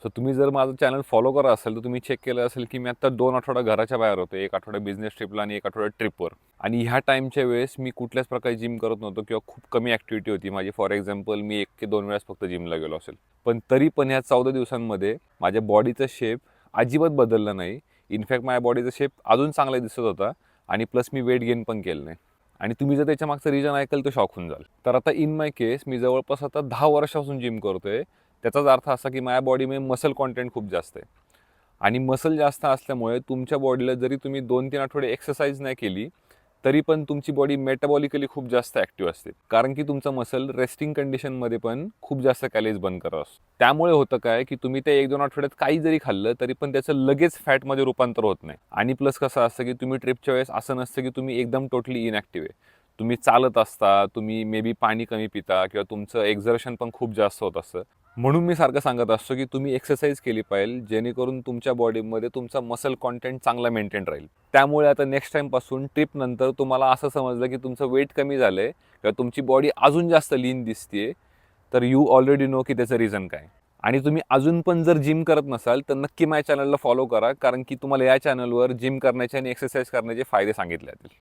So तुम्ही जर माझं चॅनल फॉलो करत असाल तर तुम्ही चेक केलं असेल की मी आता 2 आठवडा घराच्या बाहेर होतो. 1 आठवडा बिझनेस ट्रिपला आणि 1 आठवडा ट्रिपवर. आणि ह्या टाईमच्या वेळेस मी कुठल्याच प्रकारे जिम करत नव्हतो किंवा खूप कमी ॲक्टिव्हिटी होती माझी. फॉर एक्झाम्पल मी 1 ते 2 वेळेस फक्त जिमला गेलो असेल. पण तरी पण ह्या 14 दिवसांमध्ये माझ्या बॉडीचा शेप अजिबात बदलला नाही. इनफॅक्ट माझ्या बॉडीचा शेप अजून चांगला दिसत होता आणि प्लस मी वेट गेन पण केलं नाही. आणि तुम्ही जर त्याच्या मागचं रिजन ऐकाल तर शॉक होऊन जाल. तर आता इन माय केस मी जवळपास आता 10 वर्षापासून जिम करतोय. त्याचाच अर्थ असा की माझ्या बॉडीमध्ये मसल कॉन्टेंट खूप जास्त आहे. आणि मसल जास्त असल्यामुळे तुमच्या बॉडीला जरी तुम्ही 2-3 आठवडे एक्सरसाइज नाही केली तरी पण तुमची बॉडी मेटाबॉलिकली खूप जास्त ॲक्टिव्ह असते. कारण की तुमचा मसल रेस्टिंग कंडिशनमध्ये पण खूप जास्त कॅलरीज बर्न करत असतो. त्यामुळे होतं काय की तुम्ही ते 1-2 आठवड्यात काही जरी खाल्लं तरी पण त्याचं लगेच फॅटमध्ये रूपांतर होत नाही. आणि प्लस कसं असतं की तुम्ही ट्रिपच्या वेळेस असं नसतं की तुम्ही एकदम टोटली इनॅक्टिव्ह आहे. तुम्ही चालत असता, तुम्ही मे बी पाणी कमी पिता किंवा तुमचं एक्झर्शन पण खूप जास्त होत असतं. म्हणून मी सारखं सांगत असतो की तुम्ही एक्सरसाइज केली पाहिजे जेणेकरून तुमच्या बॉडीमध्ये तुमचा मसल कॉन्टेंट चांगला मेंटेन राहील. त्यामुळे आता नेक्स्ट टाईमपासून ट्रिपनंतर तुम्हाला असं समजलं की तुमचं वेट कमी झालं आहे किंवा तुमची बॉडी अजून जास्त लीन दिसते तर यू ऑलरेडी नो की त्याचं रिझन काय. आणि तुम्ही अजून पण जर जिम करत नसाल तर नक्की माझ्या चॅनलला फॉलो करा कारण की तुम्हाला या चॅनलवर जिम करण्याचे आणि एक्सरसाइज करण्याचे फायदे सांगितले जातील.